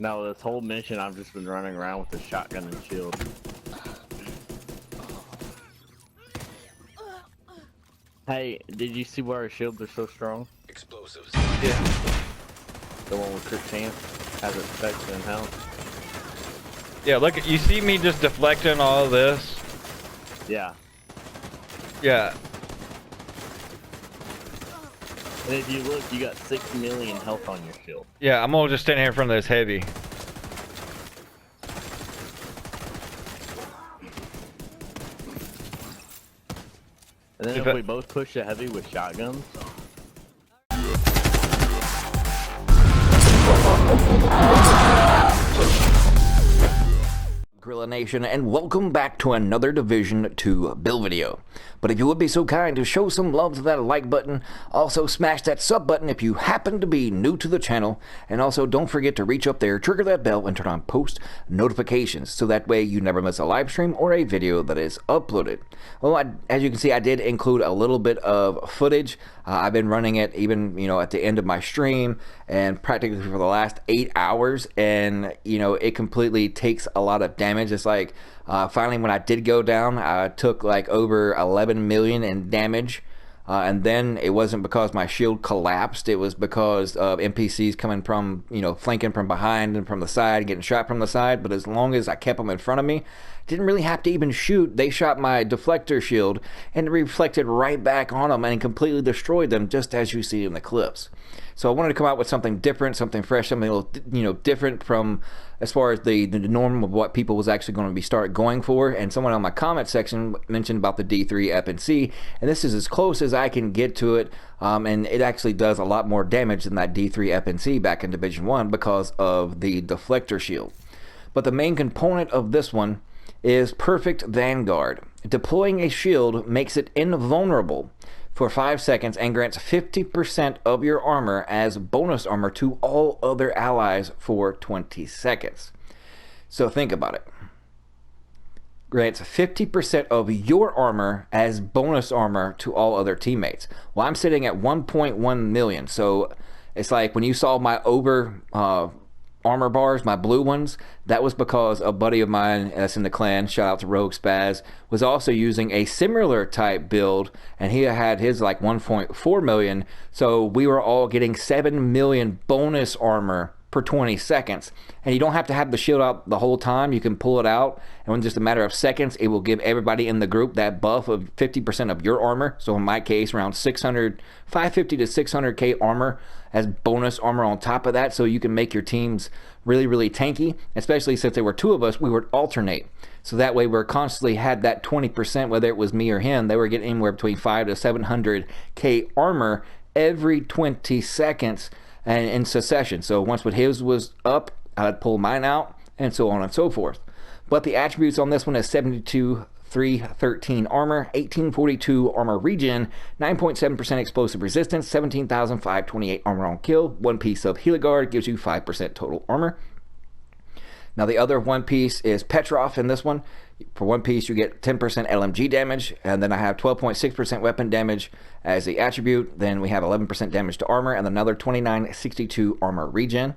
No, this whole mission I've just been running around with a shotgun and shield. Hey, did you see why our shields are so strong? Explosives. Yeah. The one with crit chance has it protection and health. Yeah, look, you see me just deflecting all this? Yeah. Yeah. And if you look, you got 6 million health on your shield. Yeah, I'm gonna just stand here in front of this heavy. And then if we both push the heavy with shotguns. Gorilla Nation, and welcome back to another Division 2 build video. But if you would be so kind to show some love to that like button, also smash that sub button if you happen to be new to the channel, and also don't forget to reach up there, trigger that bell, and turn on post notifications, so that way you never miss a live stream or a video that is uploaded. Well, as you can see, I did include a little bit of footage. I've been running it even, at the end of my stream, and practically for the last 8 hours, and, it completely takes a lot of damage. It's like, finally when I did go down, I took like over 11 million in damage, and then it wasn't because my shield collapsed, it was because of NPCs coming from, flanking from behind and from the side, getting shot from the side. But as long as I kept them in front of me, didn't really have to even shoot. They shot my deflector shield and it reflected right back on them and completely destroyed them, just as you see in the clips. So I wanted to come out with something different, something fresh, something a little, different from as far as the norm of what people was actually going to be start going for. And someone on my comment section mentioned about the D3 FNC, and this is as close as I can get to it. And it actually does a lot more damage than that D3 FNC back in Division 1 because of the deflector shield. But the main component of this one is Perfect Vanguard. Deploying a shield makes it invulnerable for 5 seconds and grants 50% of your armor as bonus armor to all other allies for 20 seconds. So think about it. Grants 50% of your armor as bonus armor to all other teammates. Well, I'm sitting at 1.1 million. So it's like when you saw my armor bars, my blue ones, that was because a buddy of mine that's in the clan, shout out to Rogue Spaz, was also using a similar type build, and he had his like 1.4 million. So we were all getting 7 million bonus armor per 20 seconds, and you don't have to have the shield out the whole time. You can pull it out, and in just a matter of seconds it will give everybody in the group that buff of 50% of your armor. So in my case, around 550 to 600k armor as bonus armor on top of that, so you can make your teams really tanky. Especially since there were two of us, we would alternate, so that way we're constantly had that 20%, whether it was me or him. They were getting anywhere between 5 to 700k armor every 20 seconds and in succession. So once when his was up, I'd pull mine out, and so on and so forth. But the attributes on this one is 72,313 armor, 1842 armor regen, 9.7% explosive resistance, 17,528 armor on kill. One piece of Heligard gives you 5% total armor. Now the other one piece is Petrov. In this one, for one piece you get 10% LMG damage, and then I have 12.6% weapon damage as the attribute. Then we have 11% damage to armor and another 2962 armor regen.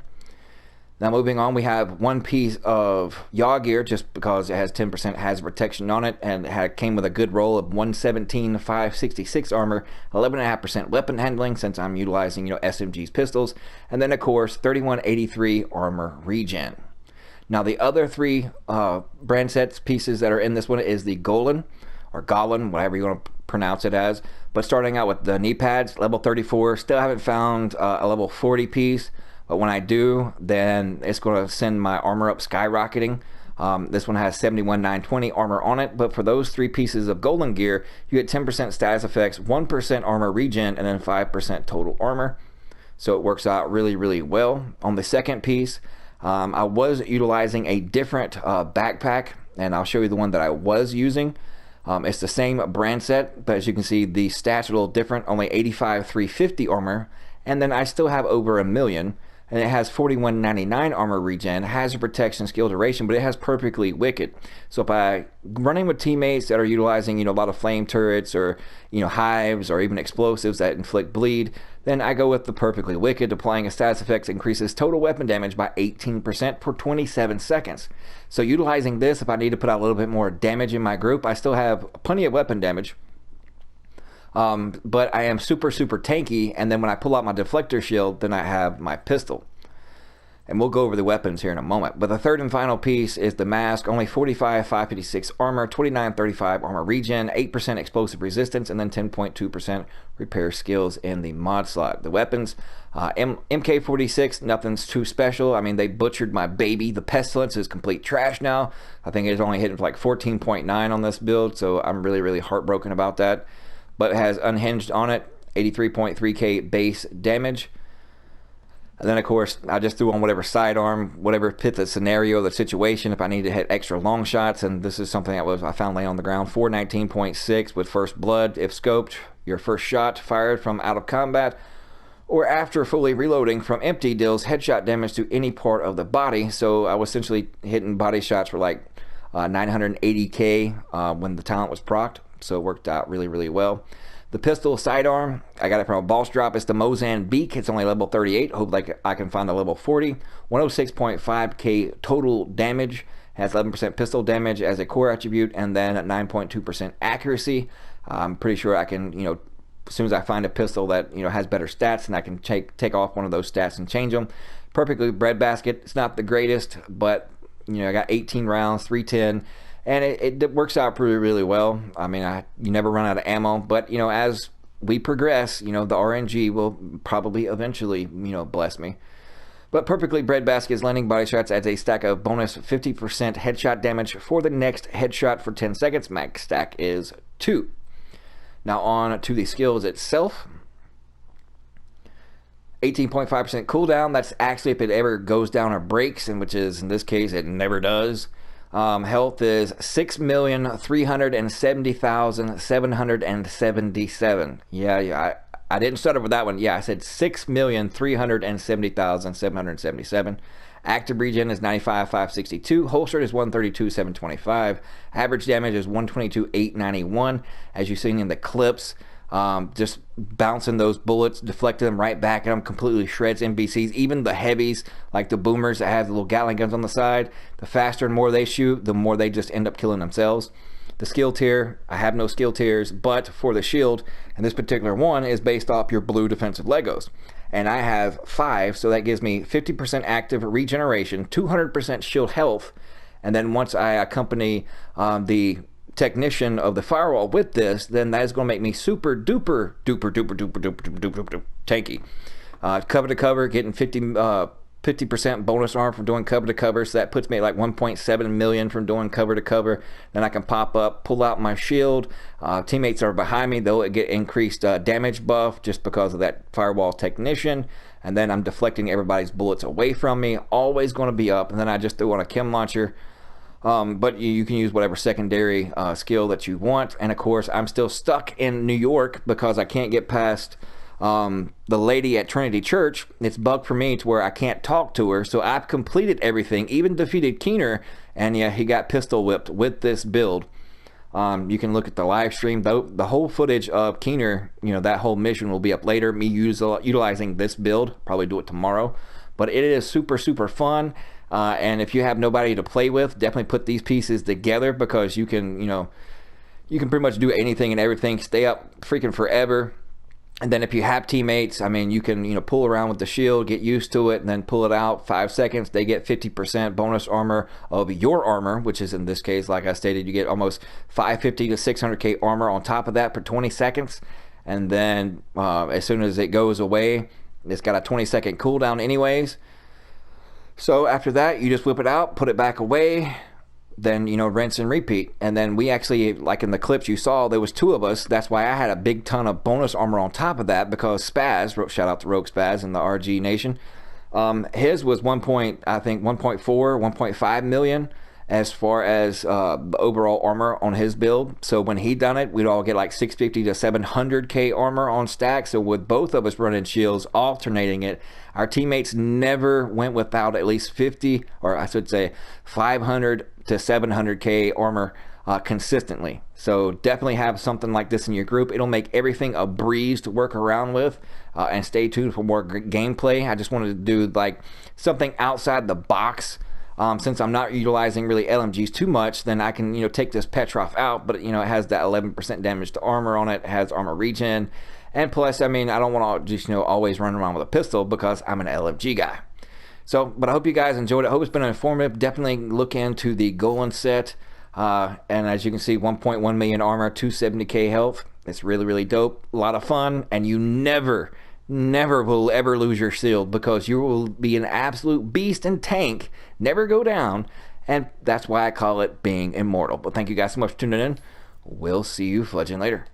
Now moving on, we have one piece of Yaw gear, just because it has 10% hazard protection on it, and it came with a good roll of 117,566 armor, 11.5% weapon handling, since I'm utilizing SMG's pistols, and then of course 3183 armor regen. Now the other three brand sets pieces that are in this one is the Golan, or Golan, whatever you want to pronounce it as. But starting out with the knee pads, level 34. Still haven't found a level 40 piece, but when I do, then it's going to send my armor up skyrocketing. This one has 71,920 armor on it, but for those three pieces of Golan gear, you get 10% status effects, 1% armor regen, and then 5% total armor. So it works out really well. On the second piece, I was utilizing a different backpack, and I'll show you the one that I was using. It's the same brand set, but as you can see, the stats are a little different. Only 85,350 armor, and then I still have over 1 million. and it has 4199 armor regen, hazard protection, skill duration, but it has perfectly wicked. So if I running with teammates that are utilizing, a lot of flame turrets or, hives or even explosives that inflict bleed, then I go with the perfectly wicked. Applying a status effect increases total weapon damage by 18% for 27 seconds. So utilizing this, if I need to put out a little bit more damage in my group, I still have plenty of weapon damage. But I am super tanky, and then when I pull out my deflector shield, then I have my pistol. And we'll go over the weapons here in a moment. But the third and final piece is the mask. Only 556 armor, 35 armor regen, 8% explosive resistance, and then 10.2% repair skills in the mod slot. The weapons, MK46, nothing's too special. I mean, they butchered my baby. The Pestilence is complete trash now. I think it's only hitting for like 14.9 on this build, so I'm really heartbroken about that. But it has unhinged on it, 83.3k base damage. And then, of course, I just threw on whatever sidearm, whatever fit the scenario, the situation, if I need to hit extra long shots. And this is something that I found laying on the ground. 419.6 with first blood. If scoped, your first shot fired from out of combat or after fully reloading from empty deals headshot damage to any part of the body. So I was essentially hitting body shots for like 980k when the talent was procced. So it worked out really well. The pistol sidearm, I got it from a boss drop. It's the Mozambique. It's only level 38. Hope like I can find the level 40. 106.5k total damage. Has 11% pistol damage as a core attribute, and then at 9.2% accuracy. I'm pretty sure I can, as soon as I find a pistol that has better stats, and I can take off one of those stats and change them. Perfectly breadbasket. It's not the greatest, but I got 18 rounds, 310. And it works out really well. I mean, you never run out of ammo, but as we progress, the RNG will probably eventually, bless me. But perfectly breadbasket landing body shots adds a stack of bonus 50% headshot damage for the next headshot for 10 seconds. Max stack is 2. Now on to the skills itself. 18.5% cooldown. That's actually if it ever goes down or breaks, and which is in this case it never does. Health is 6,370,777. Yeah, I didn't start with that one. Yeah, I said 6,370,777. Active regen is 95,562. Holstered is 132,725. Average damage is 122,891. As you've seen in the clips, just bouncing those bullets, deflecting them right back at them, completely shreds NPCs. Even the heavies, like the boomers that have the little Gatling guns on the side, the faster and more they shoot, the more they just end up killing themselves. The skill tier, I have no skill tiers, but for the shield, and this particular one is based off your blue defensive Legos. And I have 5, so that gives me 50% active regeneration, 200% shield health, and then once I accompany the technician of the firewall with this, then that is going to make me super duper tanky. Cover to cover, getting 50% bonus arm from doing cover to cover, so that puts me at like 1.7 million from doing cover to cover. Then I can pop up, pull out my shield. Teammates are behind me, they'll get increased damage buff just because of that firewall technician. And then I'm deflecting everybody's bullets away from me, always going to be up. And then I just threw on a chem launcher. But you can use whatever secondary skill that you want. And of course, I'm still stuck in New York because I can't get past the lady at Trinity Church. It's bugged for me to where I can't talk to her. So I've completed everything, even defeated Keener. And yeah, he got pistol whipped with this build. You can look at the live stream. The whole footage of Keener, that whole mission will be up later. Me utilizing this build. Probably do it tomorrow. But it is super fun. And if you have nobody to play with, definitely put these pieces together because you can, you can pretty much do anything and everything, stay up freaking forever. And then if you have teammates, I mean, you can, pull around with the shield, get used to it, and then pull it out 5 seconds. They get 50% bonus armor of your armor, which is in this case, like I stated, you get almost 550 to 600k armor on top of that for 20 seconds. And then as soon as it goes away, it's got a 20-second cooldown anyways. So after that, you just whip it out, put it back away, then, rinse and repeat. And then we actually, like in the clips you saw, there was 2 of us. That's why I had a big ton of bonus armor on top of that, because Spaz, shout out to Rogue Spaz in the RG Nation, his was 1.4, 1.5 million. as far as the overall armor on his build. So when he done it, we'd all get like 650 to 700k armor on stack. So with both of us running shields, alternating it, our teammates never went without at least 50, or I should say 500 to 700k armor consistently. So definitely have something like this in your group. It'll make everything a breeze to work around with. And stay tuned for more gameplay. I just wanted to do like something outside the box. Since I'm not utilizing really LMGs too much, then I can, take this Petrov out, but, it has that 11% damage to armor on it. It has armor regen. And plus, I mean, I don't want to just, always run around with a pistol because I'm an LMG guy. So, but I hope you guys enjoyed it. I hope it's been informative. Definitely look into the Golan set. And as you can see, 1.1 million armor, 270k health. It's really, really dope. A lot of fun. And you never will ever lose your shield because you will be an absolute beast and tank, never go down, and that's why I call it being immortal. But thank you guys so much for tuning in. We'll see you fudging later.